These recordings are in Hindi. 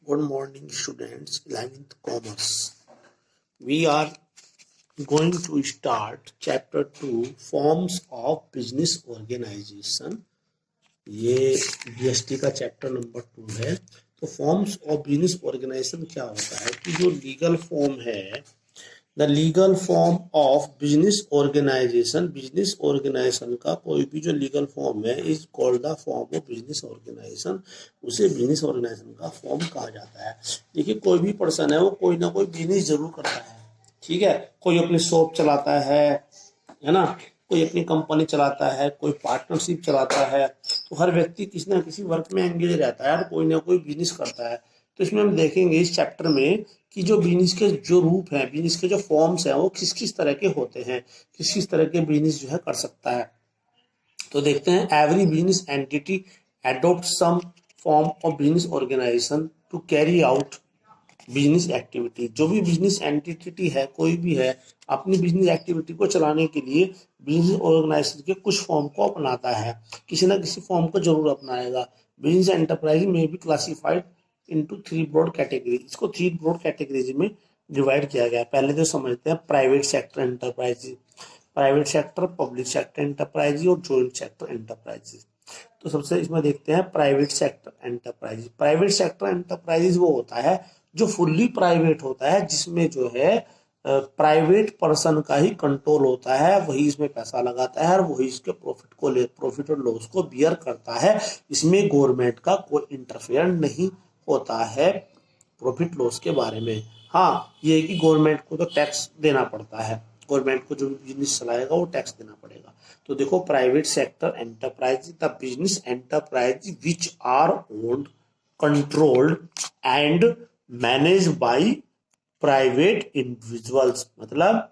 Good morning, students. 11th Commerce. We are going to start Chapter 2 Forms of Business Organization. ये BST का चैप्टर नंबर 2 है। तो फॉर्म्स ऑफ बिजनेस ऑर्गेनाइजेशन क्या होता है कि जो लीगल फॉर्म है, the legal form of business organization का कोई भी जो लीगल फॉर्म है is called the form of business organization. उसे बिजनेस ऑर्गेनाइजेशन का फॉर्म कहा जाता है। देखिए, कोई भी पर्सन है वो कोई ना कोई बिजनेस जरूर करता है। ठीक है, कोई अपनी शॉप चलाता है ना, कोई अपनी कंपनी चलाता है, कोई पार्टनरशिप चलाता है। तो हर व्यक्ति किसी ना किसी वर्क में एंगेज रहता है और कोई ना कोई बिजनेस करता है। तो इसमें हम देखेंगे इस चैप्टर में कि जो बिजनेस के जो रूप हैं, बिजनेस के जो फॉर्म्स हैं, वो किस किस तरह के होते हैं, किस किस तरह के बिजनेस जो है कर सकता है। तो देखते हैं, every business entity adopt some form of business organization to carry out business activity. जो भी बिजनेस एंटिटी है, कोई भी है, अपनी बिजनेस एक्टिविटी को चलाने के लिए बिजनेस ऑर्गेनाइजेशन के कुछ फॉर्म को अपनाता है, किसी ना किसी फॉर्म को जरूर अपनाएगा। बिजनेस एंटरप्राइज में भी क्लासिफाइड इनटू 3 ब्रॉड कैटेगरी। इसको 3 ब्रॉड कैटेगरीज में डिवाइड किया गया है। पहले तो समझते हैं private sector enterprise, private sector, public sector enterprise और जॉइंट सेक्टर एंटरप्राइजेस। तो सबसे इसमें देखते हैं private sector enterprise. Private sector enterprises वो होता है जो फुल्ली प्राइवेट होता है, जिसमें जो है प्राइवेट पर्सन का ही कंट्रोल होता है, वही इसमें पैसा लगाता है और वही इसके प्रॉफिट और लॉस को बियर करता है। इसमें गवर्नमेंट का कोई इंटरफेयर नहीं होता है प्रॉफिट लॉस के बारे में। हाँ, ये है कि गवर्नमेंट को तो टैक्स देना पड़ता है, गवर्नमेंट को जो भी बिजनेस चलाएगा वो टैक्स देना पड़ेगा। तो देखो, private sector enterprise the business enterprise which are owned, controlled and manage by private individuals. मतलब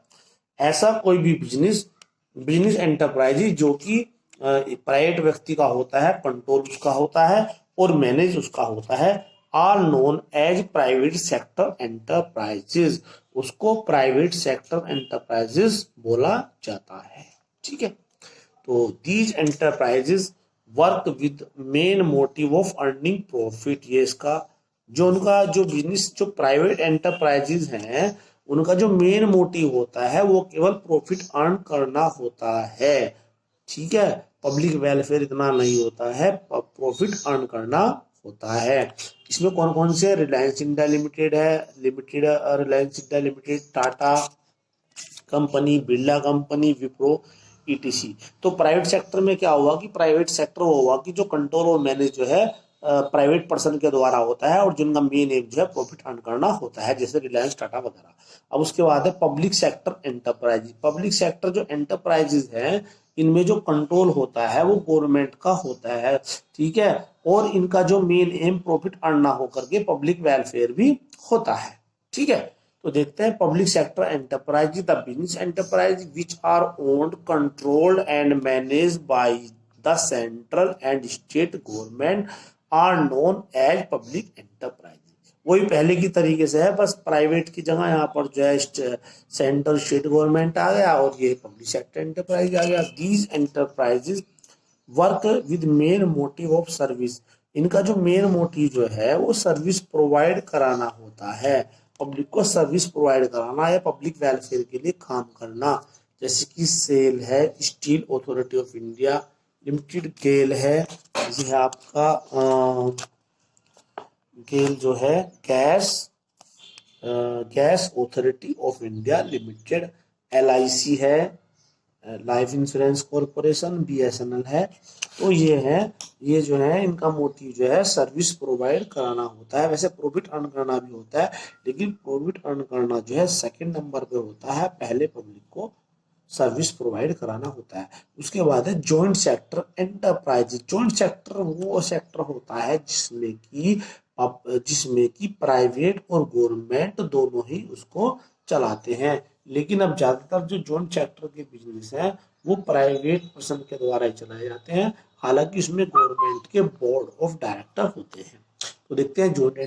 ऐसा कोई भी बिजनेस एंटरप्राइज जो कि प्राइवेट व्यक्ति का होता है, कंट्रोल उसका होता है और मैनेज उसका होता है, are known as private sector enterprises. उसको प्राइवेट सेक्टर एंटरप्राइजेस बोला जाता है। ठीक है, तो these enterprises work with main motive of earning profit. ये इसका जो उनका जो बिजनेस, जो प्राइवेट एंटरप्राइजेस हैं, उनका जो मेन मोटिव होता है वो केवल प्रॉफिट अर्न करना होता है। ठीक है, पब्लिक वेलफेयर इतना नहीं होता है, प्रॉफिट अर्न करना होता है। इसमें कौन कौन से? रिलायंस इंडिया लिमिटेड है, Reliance India limited, Tata company, Birla company, Wipro, etc. तो प्राइवेट सेक्टर में क्या हुआ कि प्राइवेट सेक्टर हुआ कि जो कंट्रोल और मैनेज जो है प्राइवेट पर्सन के द्वारा होता है और जिनका मेन एम जो है प्रॉफिट अर्न करना होता है, जैसे रिलायंस, टाटा वगैरह। अब उसके बाद है public sector enterprise. Public sector जो एंटरप्राइजेज हैं, इनमें जो कंट्रोल होता है वो गवर्नमेंट का होता है। ठीक है, और इनका जो मेन एम प्रॉफिट अर्न ना होकर के पब्लिक वेलफेयर भी होता है। ठीक है, तो देखते हैं public sector enterprise the business enterprise which are owned, controlled and manage by the central and state government are known as public enterprise. वही पहले की तरीके से है, बस प्राइवेट की जगह यहाँ पर जो है सेंट्रल स्टेट गवर्नमेंट आ गया और ये पब्लिक सेक्टर एंटरप्राइज आ गया। These enterprises work with main motive of service. इनका जो मेन मोटिव जो है वो सर्विस प्रोवाइड कराना होता है, पब्लिक को सर्विस प्रोवाइड कराना या पब्लिक वेलफेयर के लिए काम करना। जैसे कि सेल है, Steel Authority of India Limited, GAIL है, ये है आपका गेल जो है Gas Authority of India Limited, LIC है, लाइफ इंश्योरेंस कॉरपोरेशन, BSNL है। तो ये है, ये जो है इनका मोटिव जो है सर्विस प्रोवाइड कराना होता है। वैसे प्रॉफिट अर्न करना भी होता है, लेकिन प्रॉफिट अर्न करना जो है सेकंड नंबर पे होता है, पहले पब्लिक को सर्विस प्रोवाइड कराना होता है। उसके बाद है joint sector enterprise. Joint sector वो सेक्टर होता है जिसमें कि प्राइवेट और गवर्नमेंट दोनों ही उसको चलाते हैं। लेकिन अब ज्यादातर जो जॉइंट सेक्टर के बिजनेस हैं वो प्राइवेट पर्सन के द्वारा ही चलाए जाते हैं, हालांकि इसमें गवर्नमेंट के बोर्ड ऑफ डायरेक्टर होते हैं। तो देखते हैं joint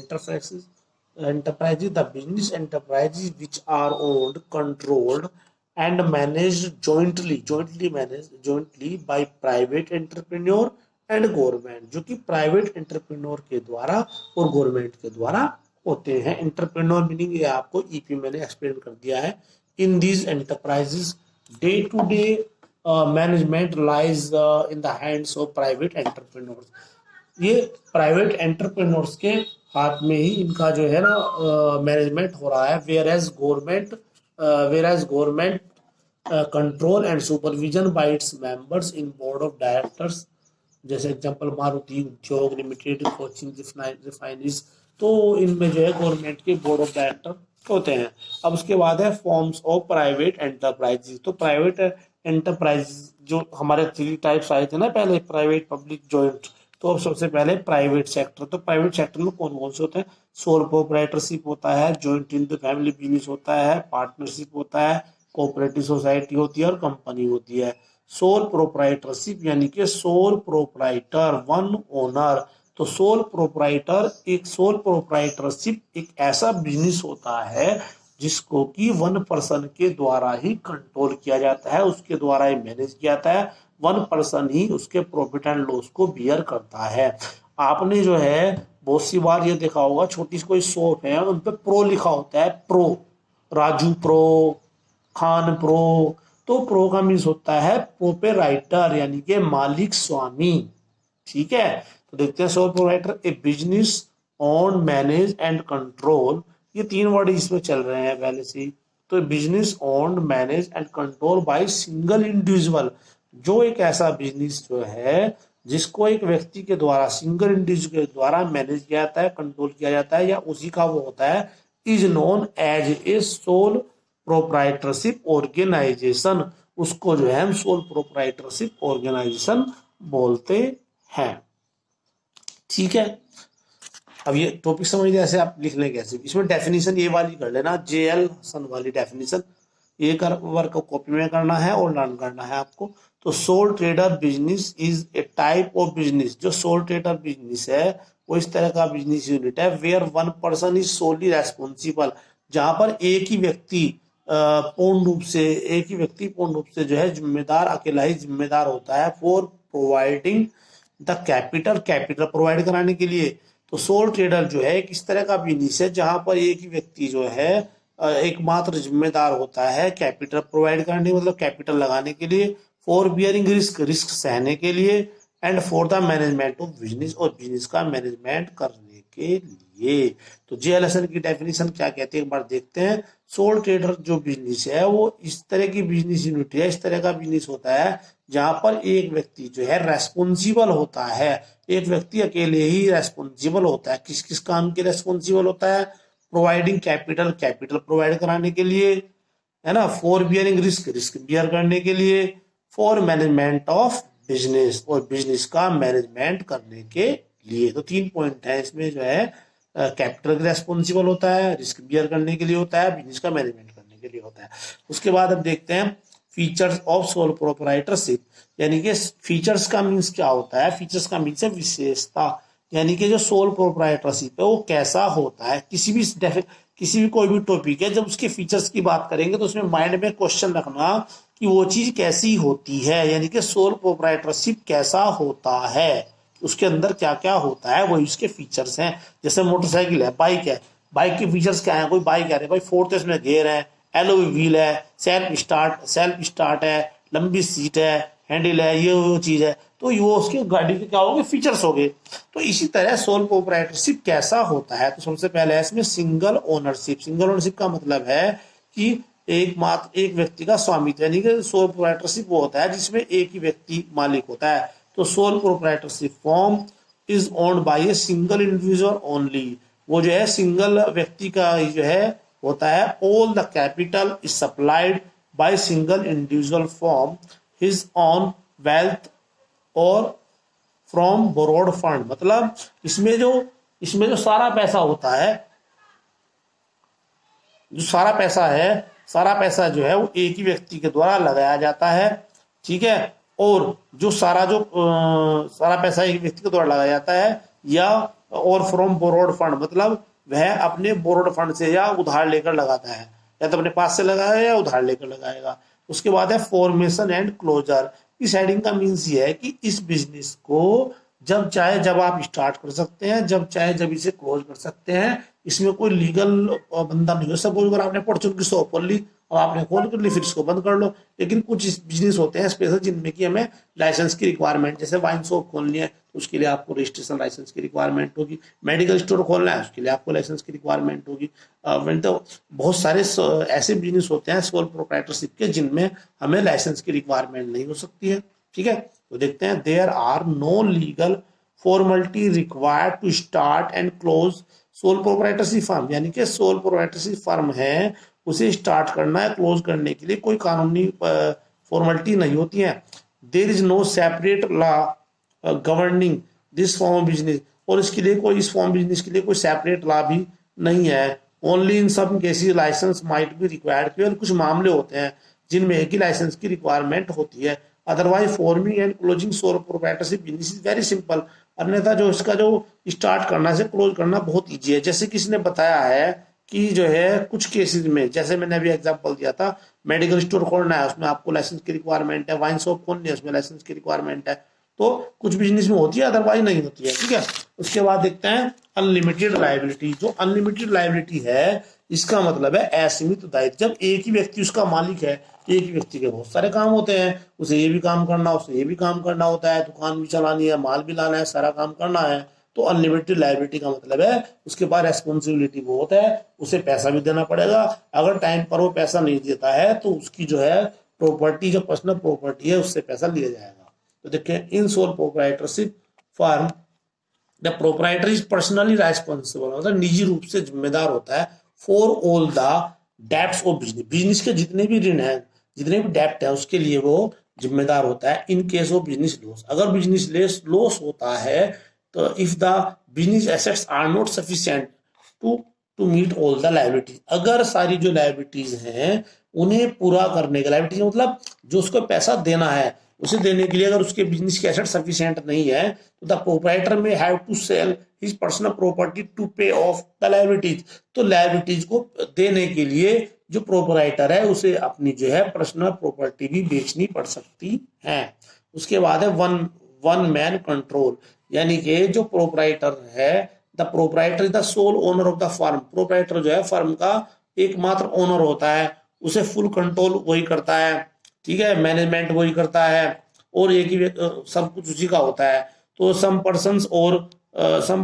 enterprises the business enterprises which are owned, controlled and managed jointly by private entrepreneur and government, जो कि प्राइवेट एंटरप्रेन्योर के द्वारा और गवर्नमेंट के द्वारा होते हैं। एंटरप्रेन्योर मीनिंग ये आपको ईपी मैंने एक्सप्लेन कर दिया है। In these enterprises day to day management lies in the hands of private entrepreneurs. ये प्राइवेट एंटरप्रेन्योर्स के हाथ में ही इनका जो है ना मैनेजमेंट हो रहा है। Where as government control and supervision by its members in board of directors, जैसे example Maruti Udyog limited, coaching refineries, तो इनमें जो है गवर्नमेंट के बोर्ड ऑफ डायरेक्टर होते हैं। अब उसके बाद है फॉर्म्स ऑफ प्राइवेट एंटरप्राइजेज। तो प्राइवेट एंटरप्राइज जो हमारे 3 टाइप्स आए थे ना पहले, प्राइवेट, पब्लिक, जॉइंट। तो अब सबसे पहले प्राइवेट सेक्टर। तो प्राइवेट सेक्टर में कौन कौन से होते हैं? सोल प्रोप्राइटरशिप होता है, joint in the family business होता है, पार्टनरशिप होता है, कोऑपरेटिव सोसाइटी होती है और कंपनी होती है। सोल प्रोप्राइटरशिप यानी कि सोल प्रोप्राइटर, वन ओनर। तो सोल प्रोप्राइटरशिप एक ऐसा बिजनेस होता है जिसको कि वन पर्सन के द्वारा ही कंट्रोल किया जाता है, उसके द्वारा ही मैनेज किया जाता है, वन पर्सन ही उसके प्रॉफिट एंड लॉस को बियर करता है। आपने जो है बहुत सी बार ये देखा होगा, छोटी सी कोई शॉप है उन पे प्रो लिखा होता है, pro, Raju pro, Khan pro. तो प्रो का मीन्स होता है प्रोप्राइटर यानी कि मालिक, स्वामी। ठीक है, तो देखते हैं sole proprietor, A business own, manage and control. ये 3 वर्ड इसमें चल रहे हैं पहले से ही। तो business own, manage and control by single individual, जो एक ऐसा बिजनेस जो है जिसको एक व्यक्ति के द्वारा, सिंगल इंडिविजुअल के द्वारा मैनेज किया जाता है, कंट्रोल किया जाता है, या उसी का वो होता है, is known as a sole proprietorship organisation. उसको जो है हम सोल प्रोप्राइटरशिप ऑर्गेनाइजेशन बोलते हैं। ठीक है, अब ये टॉपिक समझ लिया, ऐसे आप लिख लें कैसे। इसमें डेफिनेशन ये वाली कर लेना, जेएल सन वाली डेफिनेशन, ये कर वर्क कॉपी में करना है और लर्न करना है आपको। तो sole trader business is a type of business. जो सोल ट्रेडर बिजनेस है वो इस तरह का बिजनेस यूनिट है where one person is solely responsible, जहां पर एक ही व्यक्ति पूर्ण रूप से जो है जिम्मेदार, अकेला ही जिम्मेदार होता है for providing the capital provide कराने के लिए। तो सोल ट्रेडर जो है एक इस तरह का बिजनेस है जहां पर एक ही व्यक्ति जो है एकमात्र जिम्मेदार होता है कैपिटल प्रोवाइड करने, मतलब कैपिटल लगाने के लिए, फॉर बियरिंग रिस्क सहने के लिए, and for the management of business, और बिजनेस का मैनेजमेंट करने के लिए। तो जेएलएसएन की डेफिनेशन क्या कहते हैं एक बार देखते हैं। सोल ट्रेडर जो बिजनेस है वो इस तरह की बिजनेस यूनिट है, इस तरह का बिजनेस होता है जहां पर एक व्यक्ति जो है रेस्पॉन्सिबल होता है, एक व्यक्ति अकेले ही रेस्पॉन्सिबल होता है। किस किस काम के रेस्पॉन्सिबल होता है? प्रोवाइडिंग कैपिटल प्रोवाइड कराने के लिए, है ना, फॉर बियरिंग रिस्क बियर करने के लिए, फॉर मैनेजमेंट ऑफ बिजनेस, और बिजनेस का मैनेजमेंट करने के लिए। तो 3 पॉइंट है इसमें जो है, कैपिटल रेस्पॉन्सिबल होता है, रिस्क बियर करने के लिए होता है, बिजनेस का मैनेजमेंट करने के लिए होता है। उसके बाद अब देखते हैं फीचर्स ऑफ सोल प्रोप्राइटरशिप, यानी कि फीचर्स का मीन्स क्या होता है? फीचर्स का मीन्स है विशेषता, यानी कि जो सोल प्रोप्राइटरशिप है वो कैसा होता है। किसी भी कोई भी टॉपिक है, जब उसके फीचर्स की बात करेंगे तो उसमें माइंड में क्वेश्चन रखना कि वो चीज कैसी होती है, यानी कि सोल प्रोप्राइटरशिप कैसा होता है, उसके अंदर क्या क्या होता है, वही उसके फीचर्स हैं। जैसे मोटरसाइकिल है, बाइक के फीचर्स क्या है? कोई बाइक है भाई, 4 इसमें गियर है, एलओवी व्हील है, सेल्फ स्टार्ट है, लंबी सीट है, हैंडल है, ये वो चीज है। तो ये उसके गाड़ी के क्या हो गए? फीचर्स हो गए। तो इसी तरह सोल प्रोप्राइटरशिप कैसा होता है? तो सबसे पहले है इसमें सिंगल ओनरशिप का मतलब है कि एक व्यक्ति का स्वामित्व, यानी कि सोल प्रोप्राइटरशिप वो होता है जिसमें एक ही व्यक्ति मालिक होता है। तो sole proprietorship form is owned by a single individual only, वो जो है सिंगल व्यक्ति का जो है होता है। All the capital is supplied by single individual form his on wealth और फ्रॉम बोरोड फंड, मतलब इसमें जो सारा पैसा होता है, सारा पैसा जो है वो एक ही व्यक्ति के द्वारा लगाया जाता है। ठीक है, और जो सारा पैसा एक व्यक्ति के द्वारा लगाया जाता है, या और फ्रॉम बोरोड फंड, मतलब वह अपने बोरोड फंड से या उधार लेकर लगाता है, या तो अपने पास से लगाएगा या उधार लेकर लगाएगा। उसके बाद है फॉर्मेशन एंड क्लोजर। इस हेडिंग का मीन्स ये है कि इस बिजनेस को जब चाहे जब आप स्टार्ट कर सकते हैं, जब चाहे जब इसे क्लोज कर सकते हैं। इसमें कोई लीगल बंदा नहीं हो। सपोज अगर आपने परचून की शॉप खोल ली, अब आपने खोल कर ली, फिर इसको बंद कर लो। लेकिन कुछ बिजनेस होते हैं स्पेशल जिनमें कि हमें लाइसेंस की रिक्वायरमेंट, जैसे वाइन शॉप खोलनी है तो उसके लिए आपको रजिस्ट्रेशन लाइसेंस की रिक्वायरमेंट होगी। मेडिकल स्टोर खोलना है उसके लिए आपको लाइसेंस की रिक्वायरमेंट होगी। तो बहुत सारे ऐसे बिजनेस होते हैं सोल प्रोप्राइटरशिप के जिनमें हमें लाइसेंस की रिक्वायरमेंट नहीं हो सकती है। ठीक है, तो देखते हैं। There are no legal formality required to start and close sole proprietorship firm, यानी कि सोल प्रोप्राइटरशिप फर्म है, उसे स्टार्ट करना है, क्लोज करने के लिए कोई कानूनी फॉर्मेलिटी नहीं होती है। There is no separate law governing this form of business, और इसके लिए कोई, इस फॉर्म बिजनेस के लिए कोई सेपरेट लॉ भी नहीं है। Only in some cases licence might be required, केवल कुछ मामले होते हैं जिनमें एक ही लाइसेंस की रिक्वायरमेंट होती है। Otherwise forming and closing sole proprietorship business is very simple. अन्यथा जो इसका जो स्टार्ट करना से क्लोज करना बहुत ईजी है। जैसे किसी ने बताया है कि जो है कुछ केसेस में, जैसे मैंने अभी एग्जांपल दिया था, मेडिकल स्टोर खोलना है उसमें आपको लाइसेंस की रिक्वायरमेंट है, वाइन शॉप खोलनी है उसमें लाइसेंस की रिक्वायरमेंट है। तो कुछ बिजनेस में होती है, अदरवाइज नहीं होती है। ठीक है, उसके बाद देखते हैं अनलिमिटेड लायबिलिटी। जो अनलिमिटेड लायबिलिटी है इसका मतलब है असीमित दायित्व। जब एक ही व्यक्ति उसका मालिक है, एक ही व्यक्ति के बहुत सारे काम होते हैं, उसे ये भी काम करना, उसे ये भी काम करना होता है, दुकान भी चलानी है, माल भी लाना है, सारा काम करना है। तो अनलिमिटेड लायबिलिटी का मतलब है उसके पास रेस्पॉन्सिबिलिटी बहुत है, उसे पैसा भी देना पड़ेगा। अगर टाइम पर वो पैसा नहीं देता है तो उसकी जो है प्रॉपर्टी, जो पर्सनल प्रॉपर्टी है, उससे पैसा लिया जाएगा। तो देखिए, in sole proprietorship firm the proprietor is personally responsible, मतलब निजी रूप से जिम्मेदार होता है for all the debts of business. Business के जितने भी ऋण है, जितने भी डेब्ट है, उसके लिए वो जिम्मेदार होता है। In case of business loss, अगर बिजनेस लॉस होता है तो if the business assets are not sufficient to to meet all the liabilities, अगर सारी जो लायबिलिटीज हैं उन्हें पूरा करने के, लायबिलिटीज मतलब जो उसको पैसा देना है, उसे देने के लिए अगर उसके बिजनेस के एसेट सफिशिएंट नहीं है तो the proprietor may have to sell his personal property to pay off the liabilities. तो लायबिलिटीज को देने के लिए जो प्रोप्राइटर है उसे अपनी जो है पर्सनल प्रॉपर्टी भी बेचनी पड़ सकती है। उसके बाद है वन मैन कंट्रोल, यानी कि जो प्रोप्राइटर है, the proprietor is the sole owner of the firm. Proprietor जो है फर्म का एकमात्र ओनर होता है, उसे फुल कंट्रोल वही करता है। ठीक है, मैनेजमेंट वही करता है और एक ही सब कुछ उसी का होता है। तो सम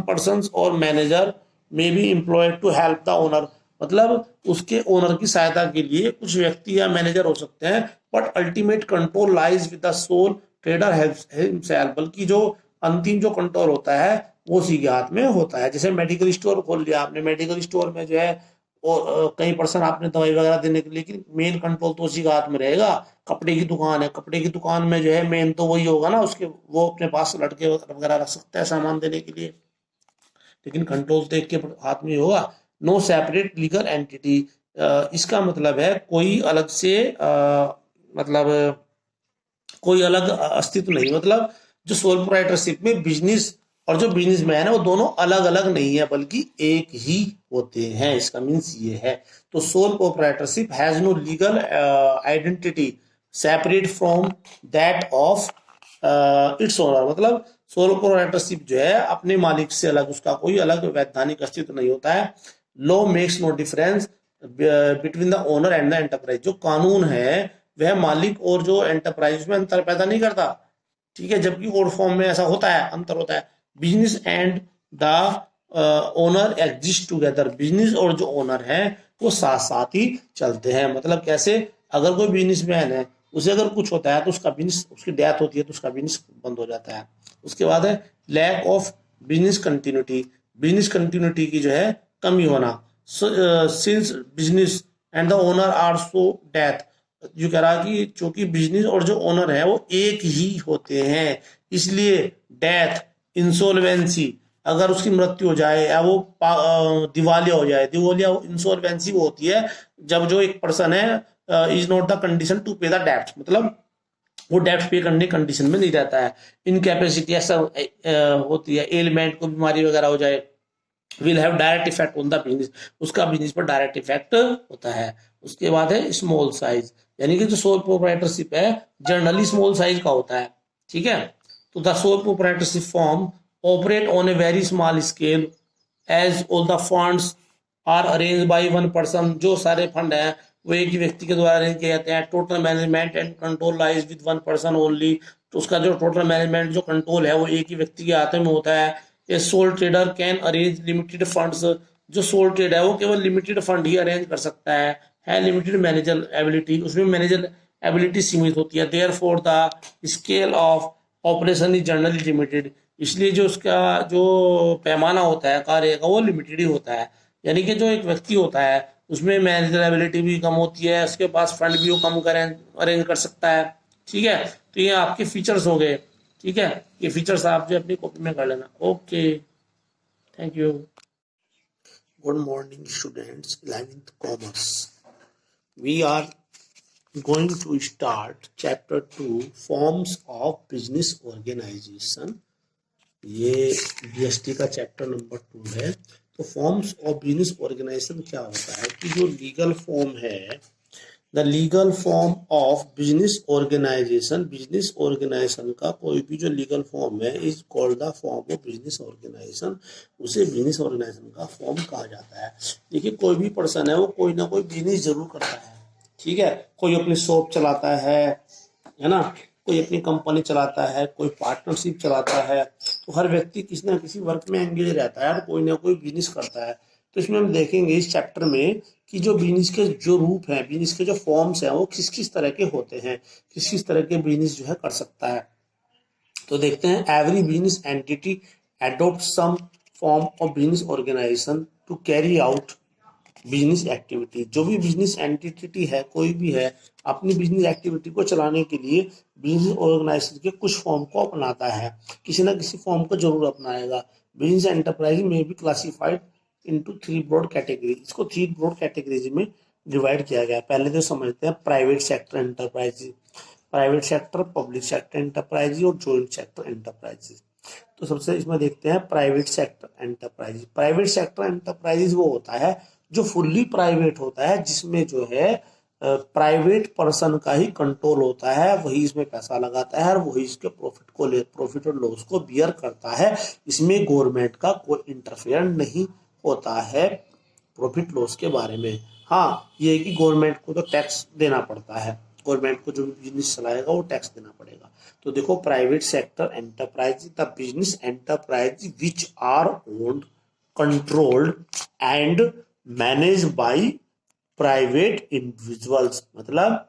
पर्सन्स और manager may be employed to help the owner, मतलब उसके ओनर की सहायता के लिए कुछ व्यक्ति या मैनेजर हो सकते हैं, but ultimate control lies with the soul trader himself, बल्कि जो अंतिम जो कंट्रोल होता है वो उसी के हाथ में होता है। जैसे मेडिकल स्टोर खोल लिया आपने, मेडिकल स्टोर में जो है और कई पर्सन आपने दवाई वगैरह देने के लिए, लेकिन मेन कंट्रोल तो उसी का हाथ में रहेगा। कपड़े की दुकान है, कपड़े की दुकान में जो है मेन तो वही होगा ना, उसके वो अपने पास लड़के वगैरह रख सकता है सामान देने के लिए, लेकिन कंट्रोल तो एक के हाथ में होगा। नो सेपरेट लीगल एंटिटी, इसका मतलब है कोई अलग से मतलब कोई अलग अस्तित्व नहीं, मतलब जो सोल प्रोप्राइटरशिप में बिजनेस और जो बिजनेसमैन है वो दोनों अलग अलग नहीं है, बल्कि एक ही होते हैं। इसका मीन्स ये है। तो sole proprietorship has no legal identity separate from that of its owner, मतलब सोल प्रोप्राइटरशिप जो है अपने मालिक से अलग, उसका कोई अलग वैधानिक अस्तित्व नहीं होता है। Law makes no difference between the owner and the enterprise, जो कानून है वह मालिक और जो एंटरप्राइज में अंतर पैदा नहीं करता। ठीक है, जबकि और फॉर्म में ऐसा होता है, अंतर होता है। Business and the owner exist together, business और जो ओनर है वो साथ साथ ही चलते हैं। मतलब कैसे, अगर कोई बिजनेसमैन है, उसे अगर कुछ होता है तो उसका बिजनेस, उसकी डेथ होती है तो उसका बिजनेस बंद हो जाता है। उसके बाद है lack of business continuity, business continuity की जो है कमी होना। Since business and the owner are so death, जो कह रहा कि चूंकि बिजनेस और जो ओनर है वो एक ही होते हैं, इसलिए डेथ, इंसॉल्वेंसी, अगर उसकी मृत्यु हो जाए या वो दिवालिया हो जाए, दिवालिया इंसॉल्वेंसी वो होती है जब जो एक पर्सन है is not the condition to pay the डेब्ट, मतलब वो डेब्ट पे करने कंडीशन में नहीं रहता है। इनकैपेसिटी ऐसा होती है, एलिमेंट को बीमारी वगैरह हो जाए, will have direct effect on the business, उसका बिजनेस पर डायरेक्ट इफेक्ट होता है। उसके बाद है स्मॉल साइज, यानी कि जो सोल प्रोप्राइटरशिप है जनरली स्मॉल साइज का होता है। ठीक है, the sole proprietorship firm operate on a very small scale as all the funds are arranged by one person. जो सारे फंड हैं वो एक ही व्यक्ति के द्वारा अरेंज किए जाते हैं. Total management and control lies with one person only. तो उसका जो टोटल मैनेजमेंट जो कंट्रोल है वो एक ही व्यक्ति के हाथ में होता है. ए soul trader can arrange limited funds. जो सोल ट्रेड है वो केवल लिमिटेड फंड ही अरेंज कर सकता है लिमिटेड मैनेजर एबिलिटी. उसमें मैनेजर एबिलिटी सीमित होती है. Therefore the scale of operation is generally limited. इसलिए जो उसका जो पैमाना होता है कार्य का वो लिमिटेड ही होता है. यानी कि जो एक व्यक्ति होता है उसमें मैनेजर एबिलिटी भी कम होती है, उसके पास फंड भी वो कम करें अरेंज कर सकता है. ठीक है, तो ये आपके फीचर्स हो गए. ठीक है, ये फीचर्स आप जो अपनी कॉपी में कर लेना. Okay, thank you. Good morning students, 11th commerce. We are going to start chapter 2 forms of business organization. ये BST का चैप्टर नंबर 2 है. तो फॉर्म्स ऑफ बिजनेस ऑर्गेनाइजेशन क्या होता है कि जो लीगल फॉर्म है, the legal form of business organization, business organization का कोई भी जो लीगल फॉर्म है is called the form of business organization. उसे बिजनेस ऑर्गेनाइजेशन का फॉर्म कहा जाता है. देखिए कोई भी पर्सन है वो कोई ना कोई बिजनेस जरूर करता है. ठीक है, कोई अपनी शॉप चलाता है ना, कोई अपनी कंपनी चलाता है, कोई पार्टनरशिप चलाता है. तो हर व्यक्ति किसी ना किसी वर्क में एंगेज रहता है और कोई ना कोई बिजनेस करता है. तो इसमें हम देखेंगे इस चैप्टर में कि जो बिजनेस के जो रूप हैं, बिजनेस के जो फॉर्म्स हैं वो किस किस तरह के होते हैं, किस किस तरह के बिजनेस जो है कर सकता है. तो देखते हैं. Every business entity adopt some form of business organization to carry out business activity. जो भी बिजनेस एंटिटी है, कोई भी है, अपनी बिजनेस एक्टिविटी को चलाने के लिए बिजनेस ऑर्गेनाइजेशन के कुछ फॉर्म को अपनाता है. किसी ना किसी फॉर्म को जरूर अपनाएगा. बिजनेस एंटरप्राइज में भी क्लासिफाइड इनटू 3 ब्रॉड कैटेगरी. इसको 3 ब्रॉड कैटेगरीज में डिवाइड किया गया है. पहले तो समझते हैं private sector enterprise, private sector, public sector enterprise और जॉइंट सेक्टर एंटरप्राइजेस. तो सबसे इसमें देखते हैं private sector enterprise. Private sector enterprises वो होता है जो फुल्ली प्राइवेट होता है, जिसमें जो है प्राइवेट पर्सन का ही कंट्रोल होता है, वही इसमें पैसा लगाता है और वही इसके प्रॉफिट और लॉस को बियर करता है. इसमें गवर्नमेंट का कोई इंटरफेयर नहीं होता है प्रॉफिट लॉस के बारे में. हाँ, ये है कि गवर्नमेंट को तो टैक्स देना पड़ता है. गवर्नमेंट को जो भी बिजनेस चलाएगा वो टैक्स देना पड़ेगा. तो देखो, private sector enterprise the business enterprise which are owned, controlled and manage by private individuals. मतलब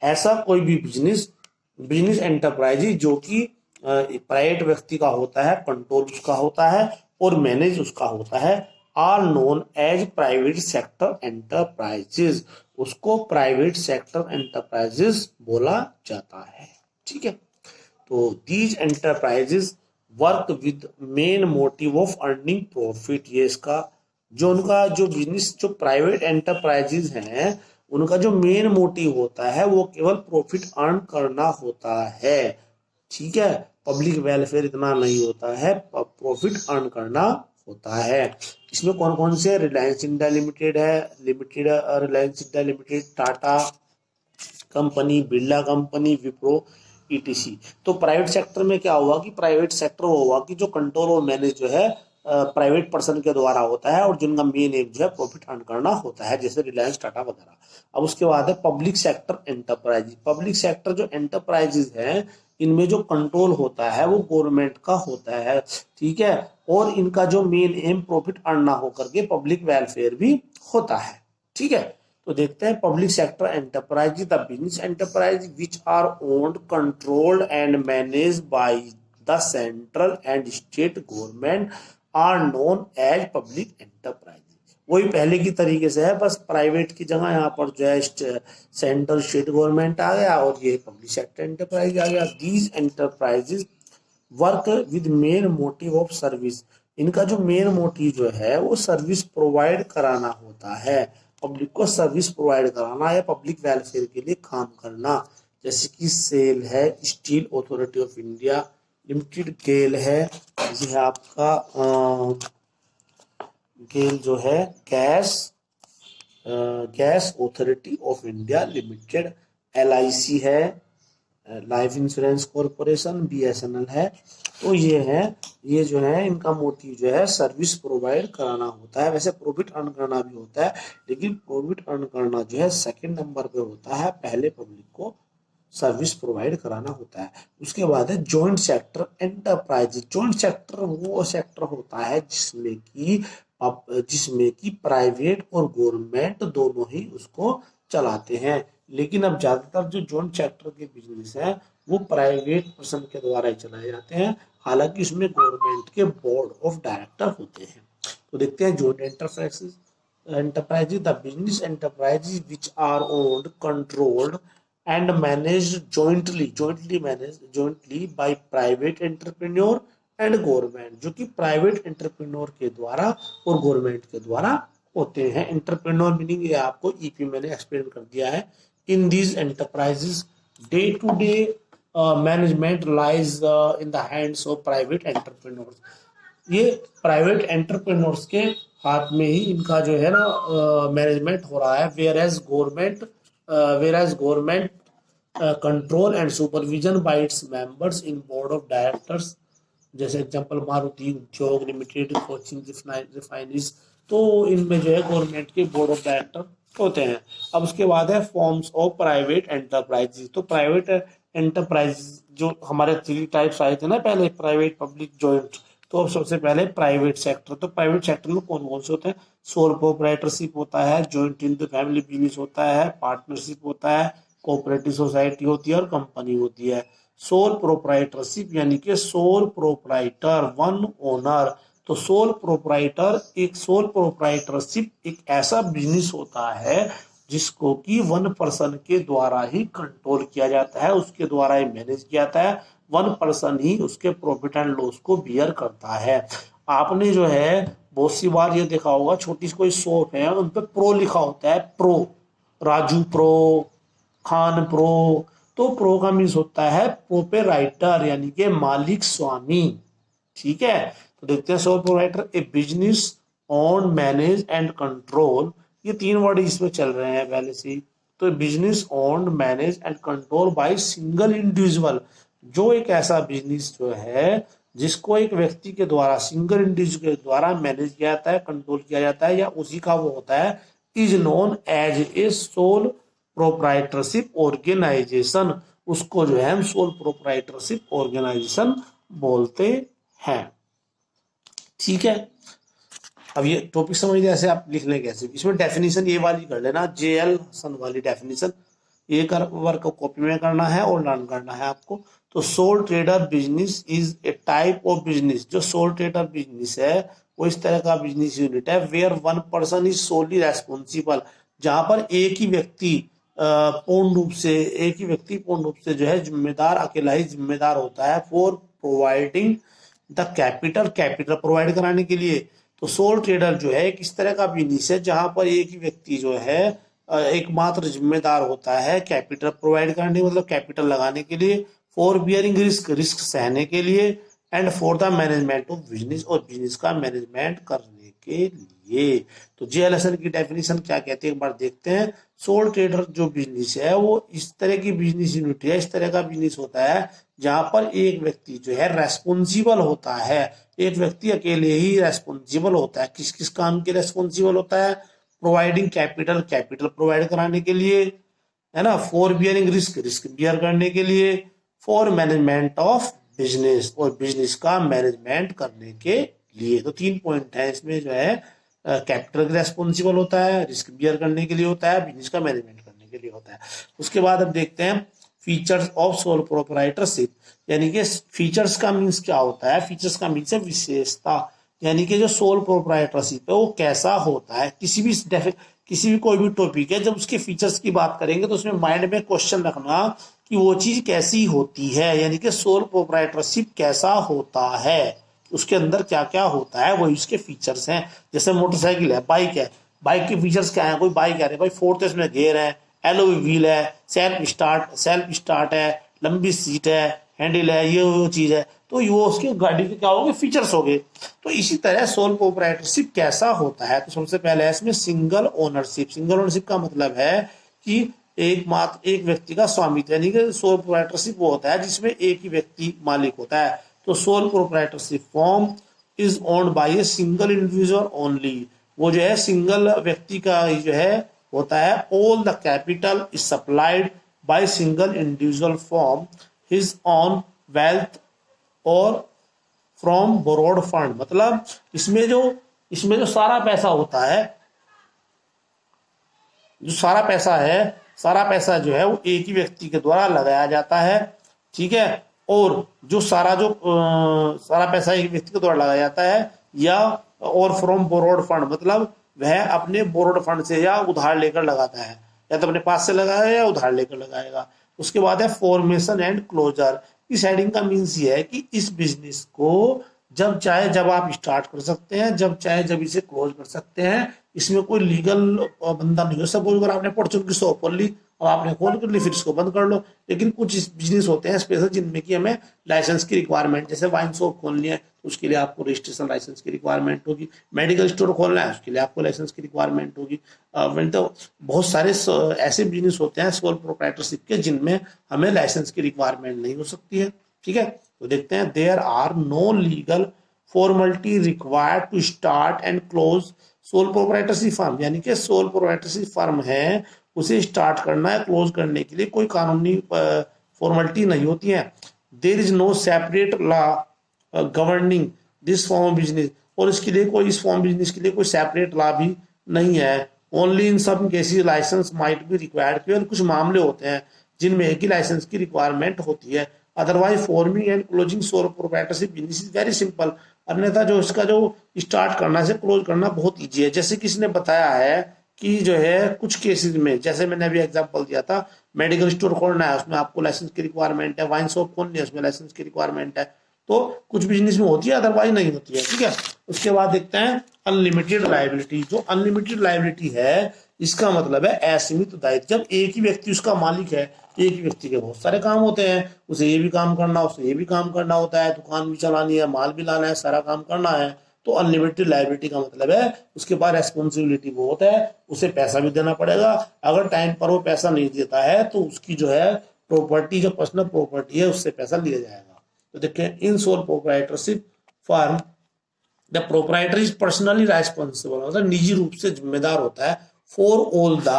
ऐसा कोई भी बिजनेस एंटरप्राइज जो कि प्राइवेट व्यक्ति का होता है, कंट्रोल उसका होता है और मैनेज उसका होता है, are known as private sector enterprises. उसको प्राइवेट सेक्टर एंटरप्राइजेस बोला जाता है. ठीक है, तो these enterprises work with main motive of earning profit. ये इसका जो उनका जो बिजनेस, जो प्राइवेट एंटरप्राइजेज हैं, उनका जो मेन मोटिव होता है वो केवल प्रॉफिट अर्न करना होता है. ठीक है, पब्लिक वेलफेयर इतना नहीं होता है, प्रॉफिट अर्न करना होता है. इसमें कौन कौन से? रिलायंस इंडिया लिमिटेड है, Reliance India limited, Tata company, Birla company, Wipro, etc. तो प्राइवेट सेक्टर में क्या हुआ कि प्राइवेट सेक्टर हुआ कि जो कंट्रोल और मैनेज जो है प्राइवेट पर्सन के द्वारा होता है और जिनका मेन एम जो है प्रॉफिट अर्न करना होता है, जैसे रिलायंस, टाटा वगैरह. अब उसके बाद है public sector enterprise. Public sector जो एंटरप्राइजेज हैं, इनमें जो कंट्रोल होता है वो गवर्नमेंट का होता है. ठीक है, और इनका जो मेन एम प्रॉफिट अर्न ना होकर के पब्लिक वेलफेयर भी होता है. ठीक है, तो देखते हैं. Public sector enterprise the business enterprise which are owned, controlled and manage by the central and state government are known as public enterprise. वही पहले की तरीके से है, बस प्राइवेट की जगह यहाँ पर जो है सेंट्रल स्टेट गवर्नमेंट आ गया और ये पब्लिक सेक्टर एंटरप्राइज आ गया. These enterprises work with main motive of service. इनका जो मेन मोटिव जो है वो सर्विस प्रोवाइड कराना होता है, पब्लिक को सर्विस प्रोवाइड कराना या पब्लिक वेलफेयर के लिए काम करना. जैसे कि सेल है, Steel Authority of India Limited, GAIL है, ये है आपका गेल जो है Gas Authority of India Limited, LIC है, लाइफ इंश्योरेंस कॉरपोरेशन BSNL है। तो ये है, ये जो है इनका मोटिव जो है सर्विस प्रोवाइड कराना होता है। वैसे प्रॉफिट अर्न करना भी होता है, लेकिन प्रॉफिट अर्न करना जो है सेकंड नंबर पे होता है, पहले पब्लिक को सर्विस प्रोवाइड कराना होता है। उसके बाद है joint sector enterprise. Joint sector वो सेक्टर होता है जिसमें कि प्राइवेट और गवर्नमेंट दोनों ही उसको चलाते हैं। लेकिन अब ज्यादातर जो जॉइंट सेक्टर के बिजनेस है वो प्राइवेट पर्सन के द्वारा ही चलाए जाते हैं, हालांकि इसमें गवर्नमेंट के बोर्ड ऑफ डायरेक्टर होते हैं। तो देखते हैं joint enterprises, the business enterprises which are owned, controlled and managed jointly by private entrepreneur and government, जो कि प्राइवेट एंटरप्रेन्योर के द्वारा और गवर्नमेंट के द्वारा होते हैं। एंटरप्रेन्योर मीनिंग ये आपको ईपी मैंने एक्सप्लेन कर दिया है। In these enterprises day to day management lies in the hands of private entrepreneurs. ये प्राइवेट एंटरप्रेन्योर्स के हाथ में ही इनका जो है ना मैनेजमेंट हो रहा है। Where as government control and supervision by its members in board of directors, जैसे example Maruti Udyog limited, coaching refineries. तो इनमें जो है गवर्नमेंट के बोर्ड ऑफ डायरेक्टर होते हैं। अब उसके बाद है फॉर्म्स ऑफ प्राइवेट एंटरप्राइजेज। तो प्राइवेट एंटरप्राइज जो हमारे 3 टाइप्स आए थे ना पहले, प्राइवेट, पब्लिक, जॉइंट। तो अब सबसे पहले प्राइवेट सेक्टर। तो प्राइवेट सेक्टर में कौन कौन से होते हैं? सोल प्रोप्राइटरशिप होता है, joint in the family business होता है, पार्टनरशिप होता है, कोऑपरेटिव सोसाइटी होती है और कंपनी होती है। सोल प्रोप्राइटरशिप यानी कि सोल प्रोप्राइटर, वन ओनर। तो सोल प्रोप्राइटरशिप एक ऐसा बिजनेस होता है जिसको कि वन पर्सन के द्वारा ही कंट्रोल किया जाता है, उसके द्वारा ही मैनेज किया जाता है, वन पर्सन ही उसके प्रॉफिट एंड लॉस को बियर करता है। आपने जो है बहुत सी बार ये देखा होगा, छोटी सी कोई शॉप है उन पे प्रो लिखा होता है, pro, Raju pro, Khan pro. तो प्रो का मीन्स होता है प्रोप्राइटर यानी कि मालिक, स्वामी। ठीक है, तो देखते हैं sole proprietor, A business own, manage and control. ये 3 वर्ड इसमें चल रहे हैं पहले से ही। तो business own, manage and control by single individual, जो एक ऐसा बिजनेस जो है जिसको एक व्यक्ति के द्वारा, सिंगल इंडिविजुअल के द्वारा मैनेज किया जाता है, कंट्रोल किया जाता है, या उसी का वो होता है, is known as a sole proprietorship organisation. उसको जो है हम सोल प्रोप्राइटरशिप ऑर्गेनाइजेशन बोलते हैं। ठीक है, अब ये टॉपिक समझ लिया, ऐसे आप लिख लें कैसे। इसमें डेफिनेशन ये वाली कर लेना, JL हसन वाली डेफिनेशन, ये वर्क कॉपी में करना है और लर्न करना है आपको। तो sole trader business is a type of business. जो सोल ट्रेडर बिजनेस है वो इस तरह का बिजनेस यूनिट है where one person is solely responsible, जहां पर एक ही व्यक्ति पूर्ण रूप से जो है जिम्मेदार, अकेला ही जिम्मेदार होता है for providing the capital provide कराने के लिए। तो सोल ट्रेडर जो है किस तरह का बिजनेस है जहां पर एक ही व्यक्ति जो है एकमात्र जिम्मेदार होता है कैपिटल प्रोवाइड करने, मतलब कैपिटल लगाने के लिए, फॉर बियरिंग रिस्क सहने के लिए, and for the management of business, और बिजनेस का मैनेजमेंट करने के लिए। तो JLSN की डेफिनेशन क्या कहते हैं एक बार देखते हैं। सोल ट्रेडर जो बिजनेस है वो इस तरह की बिजनेस यूनिट है, इस तरह का बिजनेस होता है जहां पर एक व्यक्ति जो है रेस्पॉन्सिबल होता है, एक व्यक्ति अकेले ही रेस्पॉन्सिबल होता है। किस किस काम के रेस्पॉन्सिबल होता है? प्रोवाइडिंग कैपिटल प्रोवाइड कराने के लिए, है ना, फॉर बियरिंग रिस्क बियर करने के लिए, फॉर मैनेजमेंट ऑफ बिजनेस, और बिजनेस का मैनेजमेंट करने के लिए। तो 3 पॉइंट है इसमें जो है, कैपिटल रेस्पॉन्सिबल होता है, रिस्क बियर करने के लिए होता है, बिजनेस का मैनेजमेंट करने के लिए होता है। उसके बाद अब देखते हैं फीचर्स ऑफ सोल प्रोप्राइटरशिप, यानी कि फीचर्स का मीन्स क्या होता है? फीचर्स का मीन्स है विशेषता, यानी कि जो सोल प्रोप्राइटरशिप है वो कैसा होता है। किसी भी कोई भी टॉपिक है, जब उसके फीचर्स की बात करेंगे तो उसमें माइंड में क्वेश्चन रखना कि वो चीज कैसी होती है, यानी कि सोल प्रोप्राइटरशिप कैसा होता है, उसके अंदर क्या क्या होता है, वही उसके फीचर्स हैं। जैसे मोटरसाइकिल है, बाइक के फीचर्स क्या है? कोई बाइक है भाई, 4th इसमें गियर है, एलओवी व्हील है, सेल्फ स्टार्ट है, लंबी सीट है, हैंडल है, ये वो चीज है। तो ये उसके गाड़ी के क्या हो गए? फीचर्स हो गए। तो इसी तरह सोल प्रोप्राइटरशिप कैसा होता है? तो सबसे पहले है इसमें सिंगल ओनरशिप। सिंगल ओनरशिप का मतलब है कि एक व्यक्ति का स्वामित्व, यानी कि सोल प्रोप्राइटरशिप वो होता है जिसमें एक ही व्यक्ति मालिक होता है। तो sole proprietorship form is owned by a single individual only, वो जो है सिंगल व्यक्ति का ही जो है होता है। All the capital is supplied by single individual form his on wealth और फ्रॉम बोरोड फंड, मतलब इसमें जो सारा पैसा होता है, जो सारा पैसा जो है वो एक ही व्यक्ति के द्वारा लगाया जाता है, ठीक है। और जो सारा पैसा एक व्यक्ति के द्वारा लगाया जाता है, या और फ्रॉम बोरोड फंड, मतलब वह अपने बोरोड फंड से या उधार लेकर लगाता है, या तो अपने पास से लगाएगा या उधार लेकर लगाएगा। उसके बाद है फॉर्मेशन एंड क्लोजर। इस हेडिंग का मीन्स ये है कि इस बिजनेस को जब चाहे जब आप स्टार्ट कर सकते हैं, जब चाहे जब इसे क्लोज कर सकते हैं। इसमें कोई लीगल बंदा नहीं हो। सपोज अगर आपने परचून की शॉप खोल ली, अब आपने खोल कर ली, फिर इसको बंद कर लो। लेकिन कुछ बिजनेस होते हैं स्पेशल जिनमें कि हमें लाइसेंस की रिक्वायरमेंट, जैसे वाइन शॉप खोलनी है तो उसके लिए आपको रजिस्ट्रेशन लाइसेंस की रिक्वायरमेंट होगी। मेडिकल स्टोर खोलना है उसके लिए आपको लाइसेंस की रिक्वायरमेंट होगी। तो बहुत सारे ऐसे बिजनेस होते हैं सोल प्रोप्राइटरशिप के जिनमें हमें लाइसेंस की रिक्वायरमेंट नहीं हो सकती है, ठीक है। तो देखते हैं, there are no legal formality required to start and close sole proprietorship firm, यानी कि सोल प्रोप्राइटरशिप फर्म है, उसे स्टार्ट करना है, क्लोज करने के लिए कोई कानूनी फॉर्मेलिटी नहीं होती है। There is no separate law governing this form of business, और इसके लिए कोई इस फॉर्म बिजनेस के लिए कोई सेपरेट लॉ भी नहीं है। Only in some cases licence might be required, केवल कुछ मामले होते हैं जिनमें एक ही लाइसेंस की रिक्वायरमेंट होती है। Otherwise forming and closing sole proprietorship business is very simple. अन्यथा जो इसका जो स्टार्ट करना से क्लोज करना बहुत ईजी है। जैसे किसी ने बताया है कि जो है कुछ केसेस में, जैसे मैंने अभी एग्जांपल दिया था, मेडिकल स्टोर खोलना है उसमें आपको लाइसेंस की रिक्वायरमेंट है, वाइन शॉप खोलनी है उसमें लाइसेंस की रिक्वायरमेंट है। तो कुछ बिजनेस में होती है, अदरवाइज नहीं होती है, ठीक है। उसके बाद देखते हैं अनलिमिटेड लायबिलिटी। जो अनलिमिटेड लायबिलिटी है इसका मतलब है असीमित दायित्व। जब एक ही व्यक्ति उसका मालिक है, एक ही व्यक्ति के बहुत सारे काम होते हैं, उसे ये भी काम करना, उसे ये भी काम करना होता है, दुकान भी चलानी है, माल भी लाना है, सारा काम करना है। तो अनलिमिटेड लायबिलिटी का मतलब है उसके पास रेस्पॉन्सिबिलिटी बहुत है, उसे पैसा भी देना पड़ेगा। अगर टाइम पर वो पैसा नहीं देता है तो उसकी जो है प्रॉपर्टी, जो पर्सनल प्रॉपर्टी है, उससे पैसा लिया जाएगा। तो देखें, in sole proprietorship firm the proprietor is personally responsible, मतलब निजी रूप से जिम्मेदार होता है for all the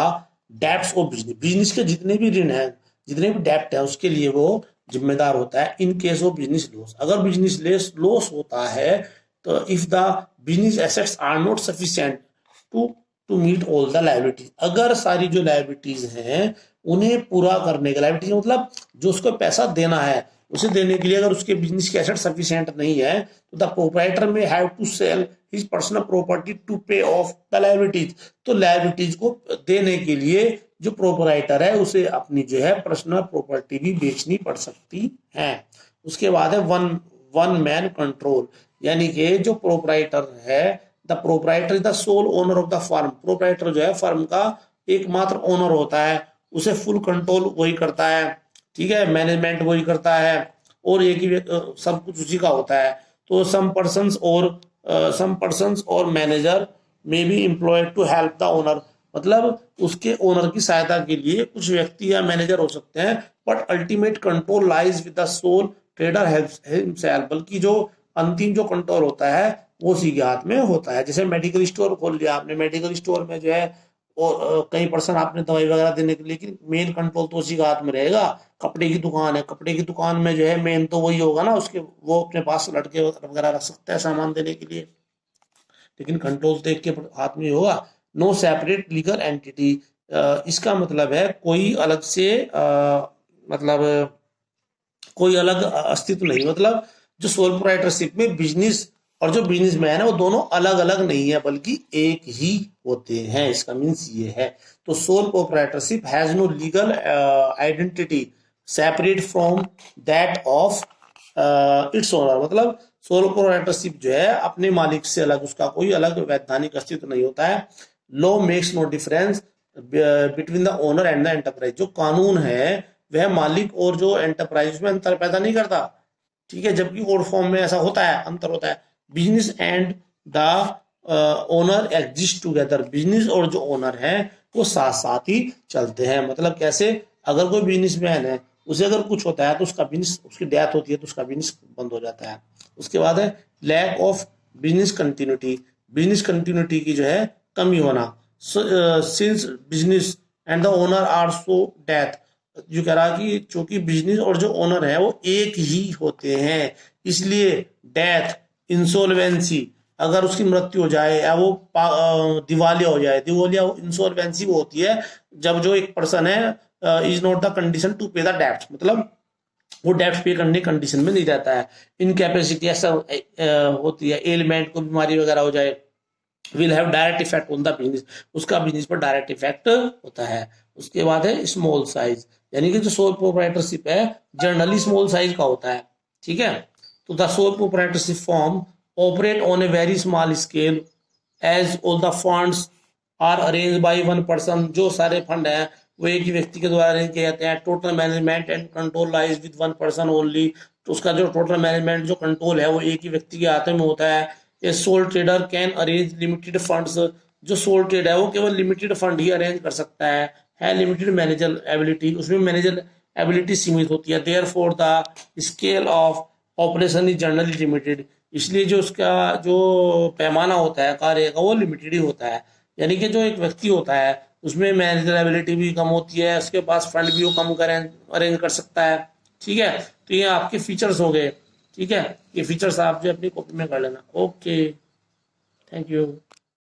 debts of business. Business के जितने भी ऋण हैं, जितने भी डेब्ट है, उसके लिए वो जिम्मेदार होता है। In case of business loss, अगर बिजनेस लॉस होता है तो if the business assets are not sufficient to meet all the liabilities, अगर सारी जो लायबिलिटीज हैं उन्हें पूरा करने के, लायबिलिटीज मतलब जो उसको पैसा देना है, उसे देने के लिए अगर उसके बिजनेस के एसेट सफिशिएंट नहीं है तो the proprietor may have to sell his personal property to pay off the liabilities. तो लायबिलिटीज को देने के लिए जो प्रोप्राइटर है उसे अपनी जो है पर्सनल प्रॉपर्टी भी बेचनी पड़ सकती है। उसके बाद है वन मैन कंट्रोल, यानी कि जो प्रोप्राइटर है, the proprietor is the sole owner of the firm. Proprietor जो है फर्म का एकमात्र ओनर होता है, उसे फुल कंट्रोल वही करता है, ठीक है, मैनेजमेंट वही करता है, और एक ही सब कुछ उसी का होता है। तो सम पर्सन्स और manager may be employed to help the owner, मतलब उसके ओनर की सहायता के लिए कुछ व्यक्ति या मैनेजर हो सकते हैं, but ultimate control lies with the soul trader himself, बल्कि जो अंतिम जो कंट्रोल होता है वो उसी के हाथ में होता है। जैसे मेडिकल स्टोर खोल लिया आपने, मेडिकल स्टोर में जो है और कई पर्सन आपने दवाई वगैरह देने के लिए, लेकिन मेन कंट्रोल तो उसी का हाथ में रहेगा। कपड़े की दुकान है, कपड़े की दुकान में जो है मेन तो वही होगा ना, उसके वो अपने पास लड़के वगैरह रख सकता है सामान देने के लिए, लेकिन कंट्रोल तो एक के हाथ में होगा। नो सेपरेट लीगल एंटिटी, इसका मतलब है कोई अलग से मतलब कोई अलग अस्तित्व नहीं, मतलब जो सोल प्रोप्राइटरशिप में बिजनेस और जो बिजनेसमैन है वो दोनों अलग अलग नहीं है, बल्कि एक ही होते हैं। इसका मीन्स ये है। तो sole proprietorship has no legal identity separate from that of its owner, मतलब सोल प्रोप्राइटरशिप जो है अपने मालिक से अलग, उसका कोई अलग वैधानिक अस्तित्व नहीं होता है। Law makes no difference between the owner and the enterprise, जो कानून है वह मालिक और जो एंटरप्राइज में अंतर पैदा नहीं करता, ठीक है, जबकि और फॉर्म में ऐसा होता है, अंतर होता है। Business and the owner exist together, business और जो ओनर है वो साथ साथ ही चलते हैं। मतलब कैसे, अगर कोई बिजनेसमैन है, उसे अगर कुछ होता है तो उसका बिजनेस, उसकी डेथ होती है तो उसका बिजनेस बंद हो जाता है। उसके बाद है lack of business continuity, business continuity की जो है कमी होना। Since business and the owner are so death, जो कह रहा कि चूंकि बिजनेस और जो ओनर है वो एक ही होते हैं, इसलिए डेथ, इंसॉल्वेंसी, अगर उसकी मृत्यु हो जाए या वो दिवालिया हो जाए, दिवालिया इंसॉल्वेंसी वो होती है जब जो एक पर्सन है is not the condition to pay the डेब्ट, मतलब वो डेब्ट पे करने कंडीशन में नहीं रहता है। इनकैपेसिटी ऐसा होती है, एलिमेंट को बीमारी वगैरह हो जाए, will have direct effect on the business, उसका बिजनेस पर डायरेक्ट इफेक्ट होता है। उसके बाद है स्मॉल साइज, यानी कि जो सोल प्रोप्राइटरशिप है जनरली स्मॉल साइज का होता है, ठीक है। तो the sole proprietorship form operate on a very small scale as all the funds are arrange by one person, जो सारे फंड हैं वो एक ही व्यक्ति के द्वारा अरेंज किए जाते हैं। Total management and control lies with one person only, तो उसका जो टोटल मैनेजमेंट जो कंट्रोल है वो एक ही व्यक्ति के हाथ में होता है। ए soul trader can arrange limited funds, जो सोल ट्रेड है वो केवल लिमिटेड फंड ही अरेंज कर सकता है लिमिटेड मैनेजर एबिलिटी, उसमें मैनेजर एबिलिटी सीमित होती है। Therefore the scale of operation is generally limited, इसलिए जो उसका जो पैमाना होता है कार्य का वो लिमिटेड ही होता है। यानी कि जो एक व्यक्ति होता है उसमें मैनेजरेबिलिटी भी कम होती है, उसके पास फंड भी वो कम करें अरेंज कर सकता है, ठीक है। तो ये आपके फीचर्स हो गए, ठीक है। ये फीचर्स आप जो अपनी कॉपी में कर लेना। Okay, thank you.